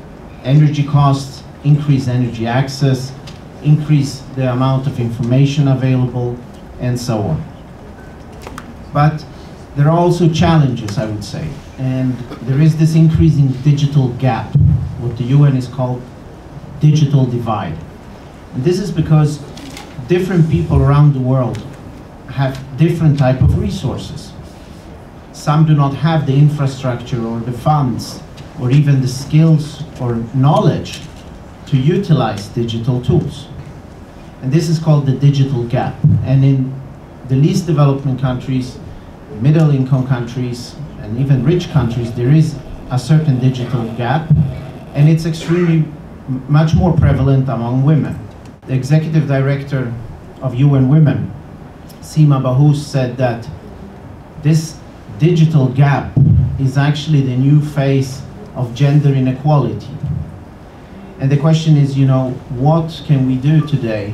energy costs, increase energy access, increase the amount of information available, and so on. But there are also challenges, I would say, and there is this increasing digital gap, what the UN is called digital divide. And this is because different people around the world have different type of resources. Some do not have the infrastructure or the funds or even the skills or knowledge to utilize digital tools. And this is called the digital gap. And in the least developing countries, middle income countries, and even rich countries, there is a certain digital gap, and it's extremely much more prevalent among women. The executive director of UN Women, Seema Bahous, said that this digital gap is actually the new face of gender inequality. And the question is, you know, what can we do today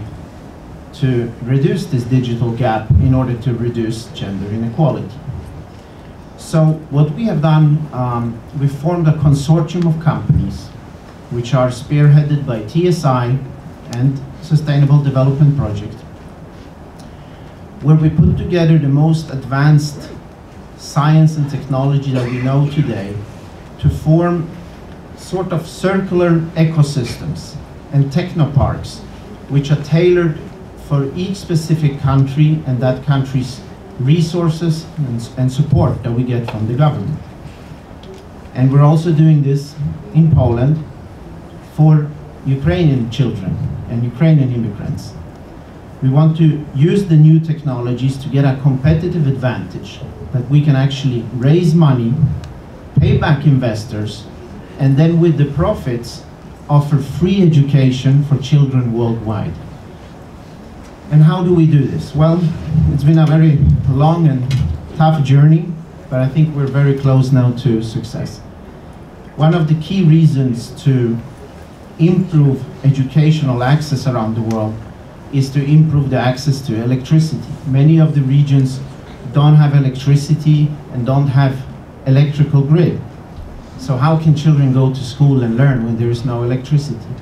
to reduce this digital gap in order to reduce gender inequality? So what we have done, we formed a consortium of companies which are spearheaded by TSI and Sustainable Development Project, where we put together the most advanced science and technology that we know today to form sort of circular ecosystems and technoparks, which are tailored for each specific country and that country's resources and support that we get from the government. And we're also doing this in Poland for Ukrainian children and Ukrainian immigrants. We want to use the new technologies to get a competitive advantage, that we can actually raise money, pay back investors, and then with the profits offer free education for children worldwide. And how do we do this? Well, it's been a very long and tough journey, but I think we're very close now to success. One of the key reasons to improve educational access around the world is to improve the access to electricity. Many of the regions don't have electricity and don't have electrical grid. So how can children go to school and learn when there is no electricity?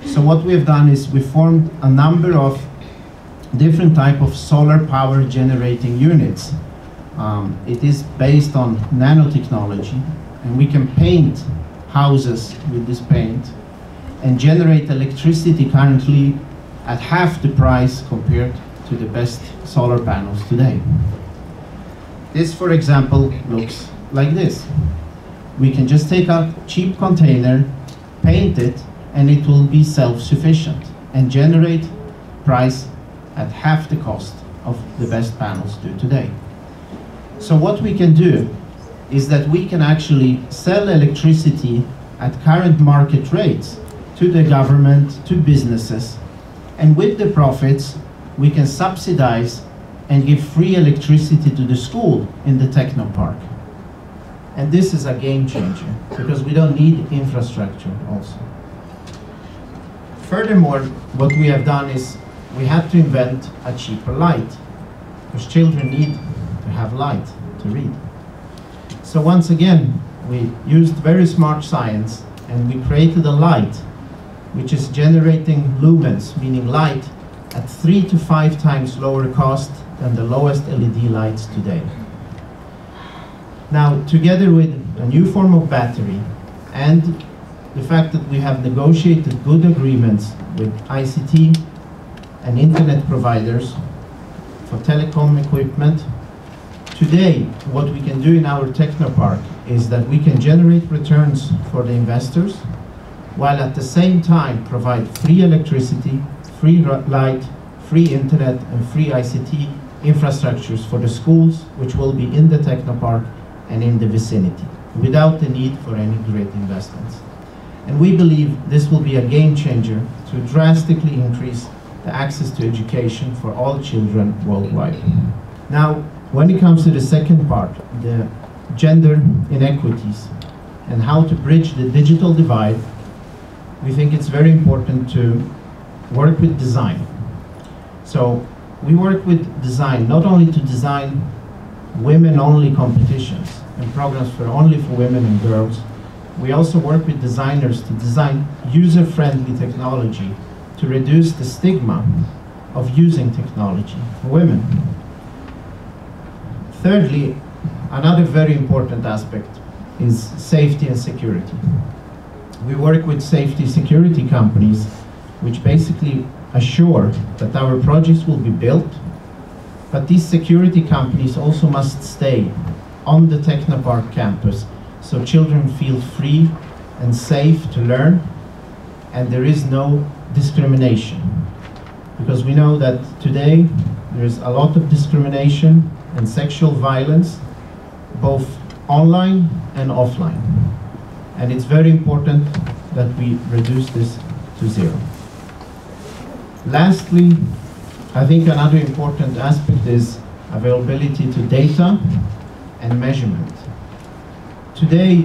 So what we have done is we formed a number of different type of solar power generating units. It is based on nanotechnology, and we can paint houses with this paint and generate electricity currently at half the price compared to the best solar panels today. This, for example, looks like this. We can just take a cheap container, paint it, and it will be self-sufficient and generate price at half the cost of the best panels do today. So what we can do is that we can actually sell electricity at current market rates to the government, to businesses, and with the profits we can subsidize and give free electricity to the school in the technopark. And this is a game changer, because we don't need infrastructure also. Furthermore, what we have done is we had to invent a cheaper light, because children need to have light to read. So once again, we used very smart science and we created a light which is generating lumens, meaning light, at 3 to 5 times lower cost than the lowest LED lights today. Now, together with a new form of battery and the fact that we have negotiated good agreements with ICT and internet providers for telecom equipment, today what we can do in our technopark is that we can generate returns for the investors while at the same time provide free electricity, free light, free internet and free ICT infrastructures for the schools, which will be in the technopark and in the vicinity, without the need for any great investments. And we believe this will be a game changer to drastically increase the access to education for all children worldwide. Now, when it comes to the second part, the gender inequities and how to bridge the digital divide, we think it's very important to work with design. So we work with design not only to design women-only competitions and programs only for women and girls. We also work with designers to design user-friendly technology to reduce the stigma of using technology for women. Thirdly, another very important aspect is safety and security. We work with safety security companies which basically assure that our projects will be built, but these security companies also must stay on the Technopark campus so children feel free and safe to learn and there is no discrimination. Because we know that today there's a lot of discrimination and sexual violence both online and offline. And it's very important that we reduce this to zero. Lastly, I think another important aspect is availability to data and measurement. Today,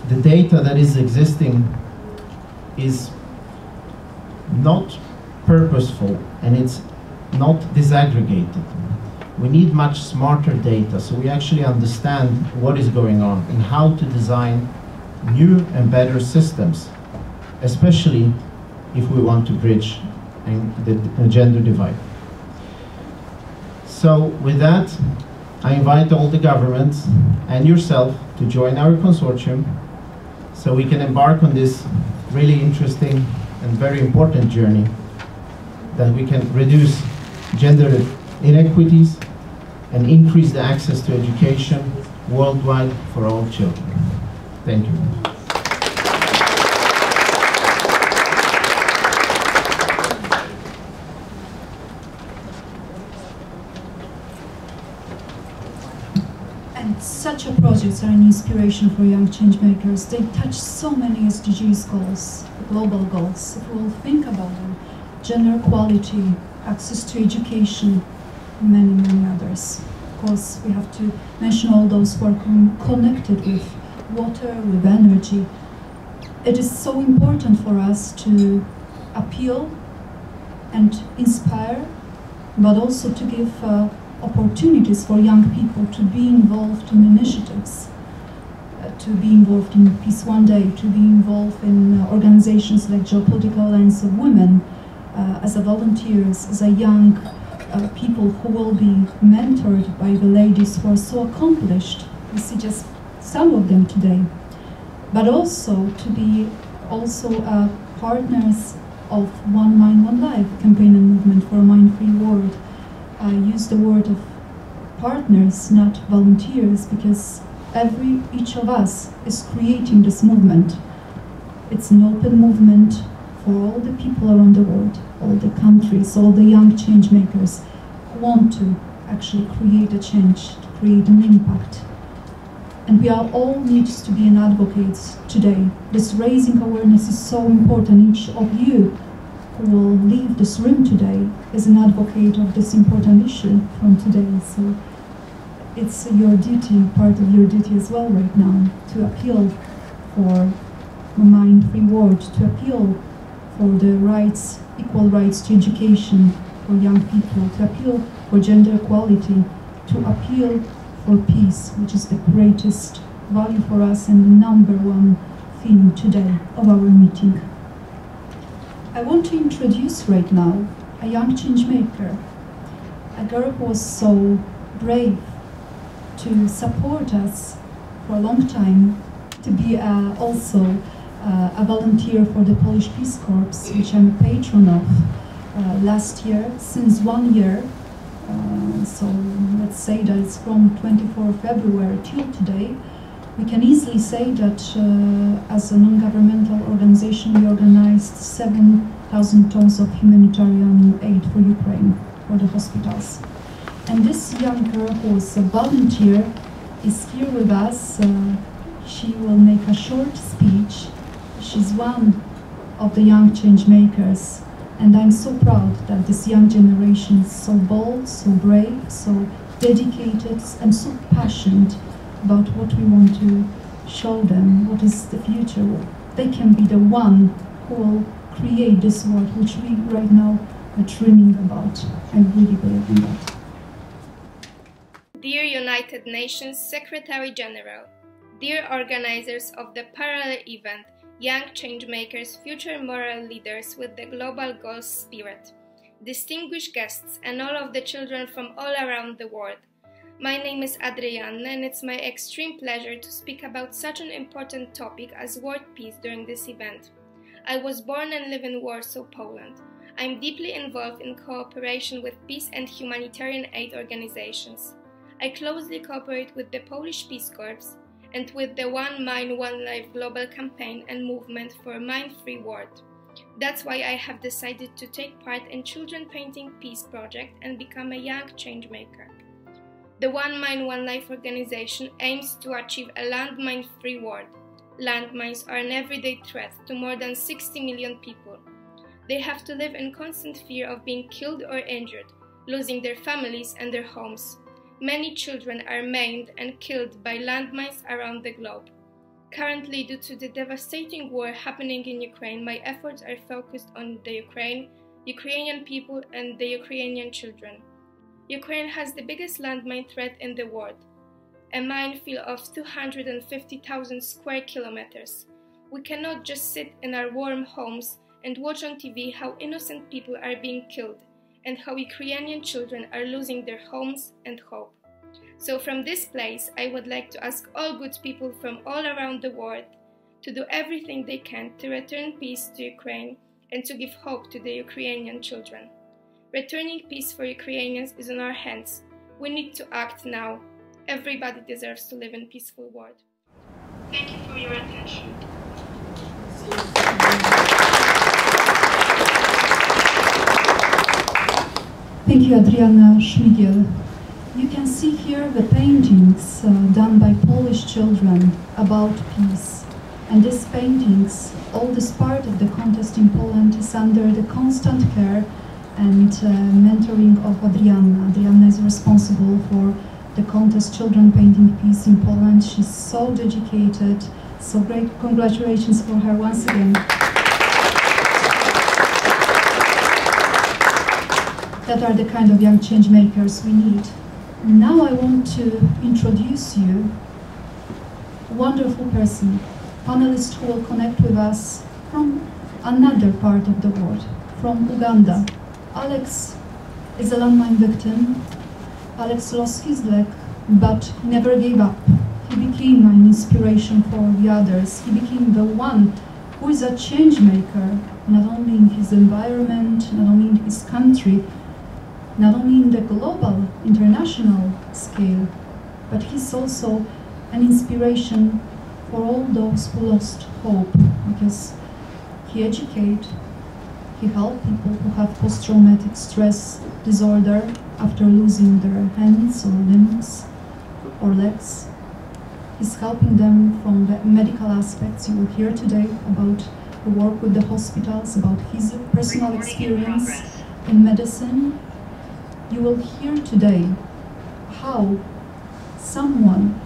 the data that is existing is not purposeful and it's not disaggregated. We need much smarter data so we actually understand what is going on and how to design new and better systems, especially if we want to bridge the gender divide. So with that, I invite all the governments and yourself to join our consortium so we can embark on this really interesting and very important journey that we can reduce gender inequities and increase the access to education worldwide for all children. Thank you.
And such a projects are an inspiration for young changemakers. They touch so many SDGs goals, global goals. If we will think about them, gender equality, access to education, many, many others. Of course, we have to mention all those who are connected with water, with energy. It is so important for us to appeal and inspire, but also to give opportunities for young people to be involved in initiatives, to be involved in Peace One Day, to be involved in organizations like Geopolitical Alliance of Women, as a volunteers, as a young people who will be mentored by the ladies who are so accomplished. We see just some of them today, but also to be partners of One Mind, One Life campaign and movement for a mind-free world. I use the word of partners, not volunteers, because each of us is creating this movement. It's an open movement for all the people around the world, all the countries, all the young change makers who want to actually create a change, to create an impact. And we all need to be an advocates today. This raising awareness is so important. Each of you who will leave this room today is an advocate of this important issue from today. So it's your duty, part of your duty as well right now, to appeal for a mind-free world, to appeal for the rights, equal rights to education for young people, to appeal for gender equality, to appeal for peace, which is the greatest value for us and the #1 theme today of our meeting. I want to introduce right now a young change maker, a girl who was so brave to support us for a long time, to be also a volunteer for the Polish Peace Corps, which I'm a patron of last year, since 1 year. So let's say that it's from 24 February till today. We can easily say that as a non-governmental organization, we organized 7,000 tons of humanitarian aid for Ukraine, for the hospitals. And this young girl who is a volunteer is here with us. She will make a short speech. She's one of the young change makers, and I'm so proud that this young generation is so bold, so brave, so dedicated, and so passionate about what we want to show them, what is the future. They can be the one who will create this world which we right now are dreaming about. I really believe in that.
Dear United Nations Secretary General, dear organizers of the parallel event, young changemakers, future moral leaders with the global goals spirit, distinguished guests, and all of the children from all around the world. My name is Adrianna, and it's my extreme pleasure to speak about such an important topic as world peace during this event. I was born and live in Warsaw, Poland. I'm deeply involved in cooperation with peace and humanitarian aid organizations. I closely cooperate with the Polish Peace Corps and with the One Mind, One Life global campaign and movement for a mind-free world. That's why I have decided to take part in Children Painting Peace project and become a young change maker. The One Mind, One Life organization aims to achieve a landmine-free world. Landmines are an everyday threat to more than 60 million people. They have to live in constant fear of being killed or injured, losing their families and their homes. Many children are maimed and killed by landmines around the globe. Currently, due to the devastating war happening in Ukraine, my efforts are focused on the Ukrainian people and the Ukrainian children. Ukraine has the biggest landmine threat in the world, a minefield of 250,000 square kilometers. We cannot just sit in our warm homes and watch on TV how innocent people are being killed and how Ukrainian children are losing their homes and hope. So from this place, I would like to ask all good people from all around the world to do everything they can to return peace to Ukraine and to give hope to the Ukrainian children. Returning peace for Ukrainians is in our hands. We need to act now. Everybody deserves to live in a peaceful world. Thank you for your attention.
Thank you, Adriana Schmigel. You can see here the paintings done by Polish children about peace. And these paintings, all this part of the contest in Poland is under the constant care and mentoring of Adriana. Adriana is responsible for the contest Children Painting Peace in Poland. She's so dedicated, so great congratulations for her once again. That are the kind of young change makers we need. Now I want to introduce you a wonderful person, panelist who will connect with us from another part of the world, from Uganda. Alex is a landmine victim. Alex lost his leg, but never gave up. He became an inspiration for the others. He became the one who is a change maker, not only in his environment, not only in his country, not only in the global, international scale, but he's also an inspiration for all those who lost hope, because he educates, he helps people who have post-traumatic stress disorder after losing their hands or limbs or legs. He's helping them from the medical aspects. You will hear today about the work with the hospitals, about his personal experience in medicine. You will hear today how someone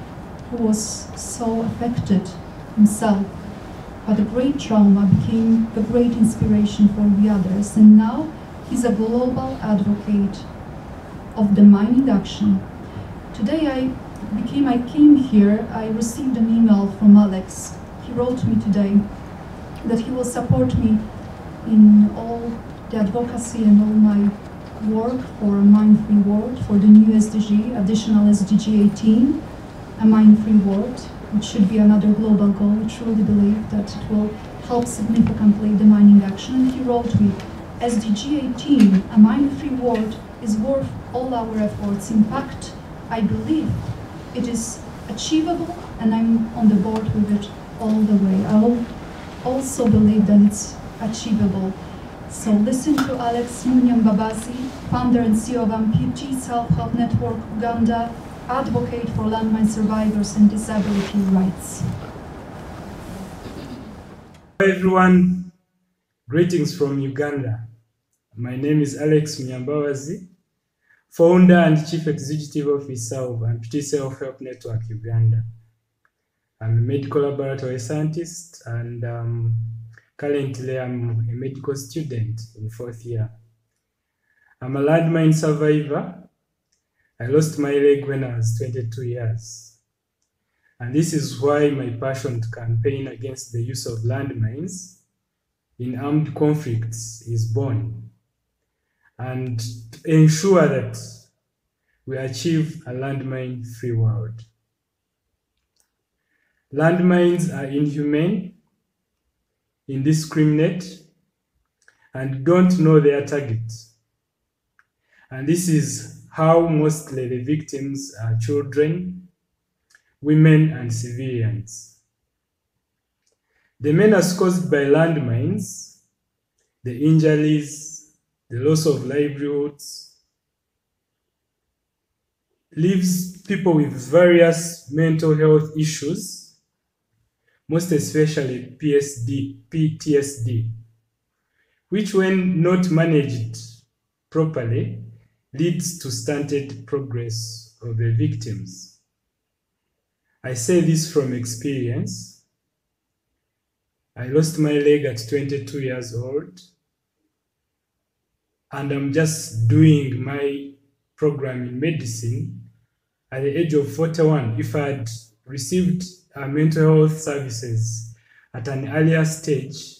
who was so affected himself, had a great trauma, became a great inspiration for the others, and now he's a global advocate of the mining action. Today I came here, I received an email from Alex. He wrote me today that he will support me in all the advocacy and all my work for a mine-free world, for the new SDG, additional SDG 18, a mine-free world, which should be another global goal. We truly believe that it will help significantly the mining action. And he wrote me, SDG 18, a mine-free world, is worth all our efforts. In fact, I believe it is achievable, and I'm on the board with it all the way. I also believe that it's achievable. So listen to Alex Munyambabazi, founder and CEO of Amputee Self-Help Network Uganda, advocate for landmine survivors and disability rights.
Hello everyone, greetings from Uganda. My name is Alex Munyambabazi, founder and chief executive officer of Amputee Self-Help Network Uganda. I'm a medical laboratory scientist and currently I'm a medical student in 4th year. I'm a landmine survivor. I lost my leg when I was 22 years. And this is why my passion to campaign against the use of landmines in armed conflicts is born, and to ensure that we achieve a landmine-free world. Landmines are inhumane, indiscriminate, and don't know their target. And this is how mostly the victims are children, women, and civilians. The menace caused by landmines, the injuries, the loss of livelihoods, leaves people with various mental health issues, most especially PTSD, which when not managed properly, leads to stunted progress of the victims. I say this from experience. I lost my leg at 22 years old, and I'm just doing my program in medicine at the age of 41. If I had received mental health services at an earlier stage,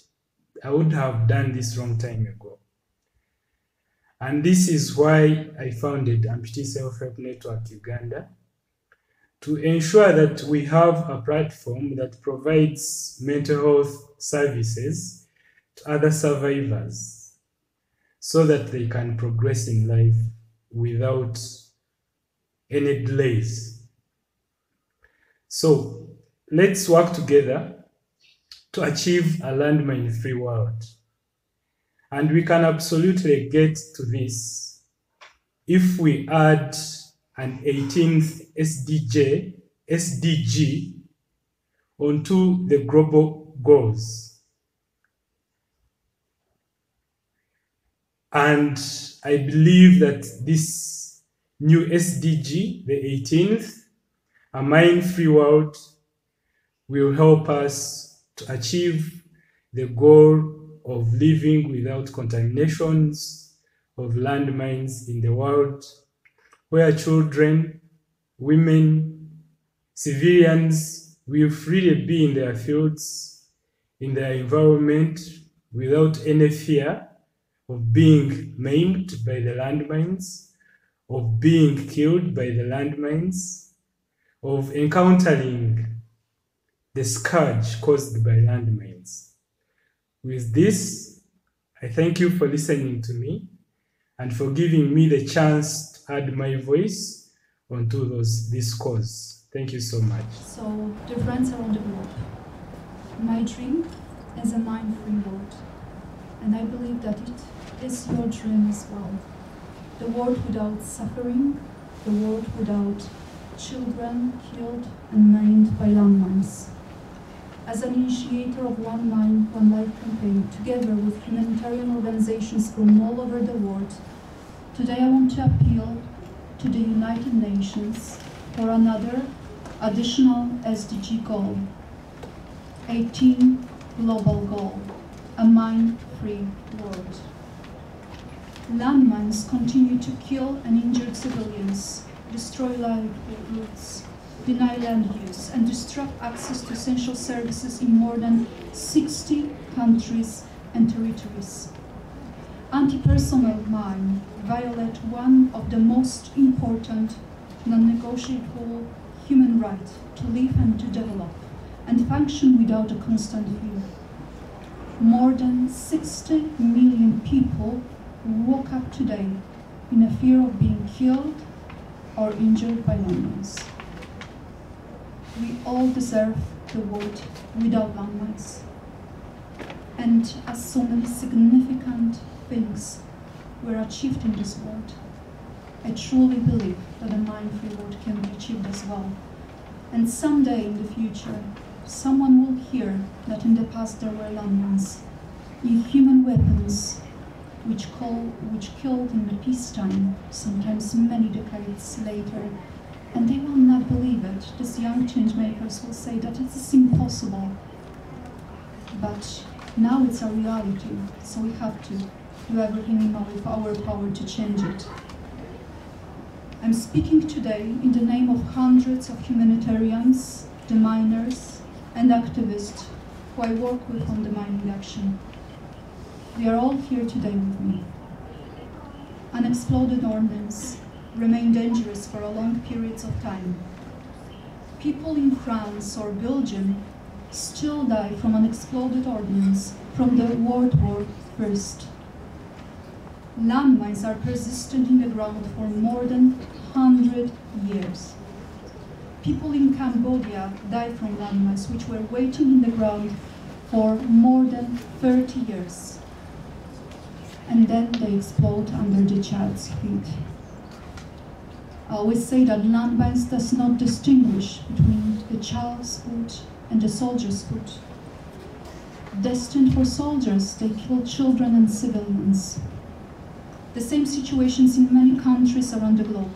I would have done this long time ago. And this is why I founded Amputee Self-Help Network Uganda, to ensure that we have a platform that provides mental health services to other survivors so that they can progress in life without any delays. So let's work together to achieve a landmine-free world. And we can absolutely get to this if we add an 18th SDG onto the global goals. And I believe that this new SDG, the 18th, a mine-free world, will help us to achieve the goal of living without contaminations of landmines in the world, where children, women, civilians will freely be in their fields, in their environment, without any fear of being maimed by the landmines, of being killed by the landmines, of encountering the scourge caused by landmines. With this, I thank you for listening to me and for giving me the chance to add my voice onto this cause. Thank you so much.
So, dear friends around the globe, my dream is a mine-free world, and I believe that it is your dream as well. The world without suffering, the world without children killed and maimed by landmines. As an initiator of One Mine, One Life campaign, together with humanitarian organizations from all over the world, today I want to appeal to the United Nations for another additional SDG goal, 18 global goal, a mine-free world. Landmines continue to kill and injure civilians, destroy livelihoods, deny land use, and disrupt access to essential services in more than 60 countries and territories. Anti-personnel mine violate one of the most important non-negotiable human rights to live and to develop and function without a constant fear. More than 60 million people woke up today in a fear of being killed or injured by landmines. We all deserve the world without landmines. And as so many significant things were achieved in this world, I truly believe that a mine-free world can be achieved as well. And someday in the future, someone will hear that in the past there were landmines, inhuman weapons, which killed in the peacetime, sometimes many decades later, and they will not believe it. These young change makers will say that it is impossible. But now it's a reality, so we have to do everything in our power to change it. I'm speaking today in the name of hundreds of humanitarians, deminers, and activists who I work with on the mining action. We are all here today with me. Unexploded ordnance remain dangerous for a long periods of time. People in France or Belgium still die from unexploded ordnance from the World War I. Landmines are persistent in the ground for more than 100 years. People in Cambodia died from landmines which were waiting in the ground for more than 30 years. And then they explode under the child's feet. I always say that landmines does not distinguish between the child's foot and the soldier's foot. Destined for soldiers, they kill children and civilians. The same situations in many countries around the globe.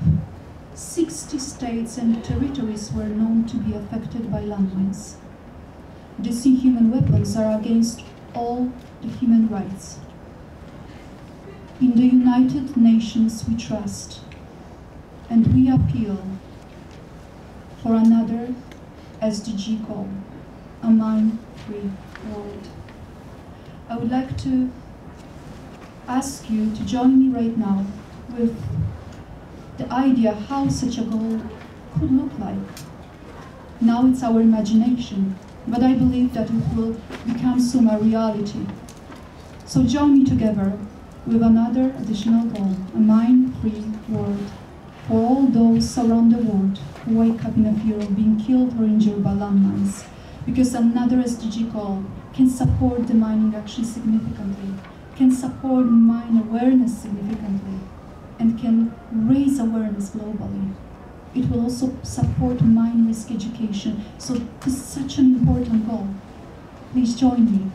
60 states and territories were known to be affected by landmines. These inhuman weapons are against all the human rights. In the United Nations we trust, and we appeal for another SDG goal, a mine-free world. I would like to ask you to join me right now with the idea how such a goal could look like. Now it's our imagination, but I believe that it will become soon a reality. So join me together with another additional goal, a mine-free world for all those around the world who wake up in a fear of being killed or injured by landmines, because another SDG goal can support the mining action significantly, can support mine awareness significantly, and can raise awareness globally. It will also support mine risk education, so this is such an important goal. Please join me.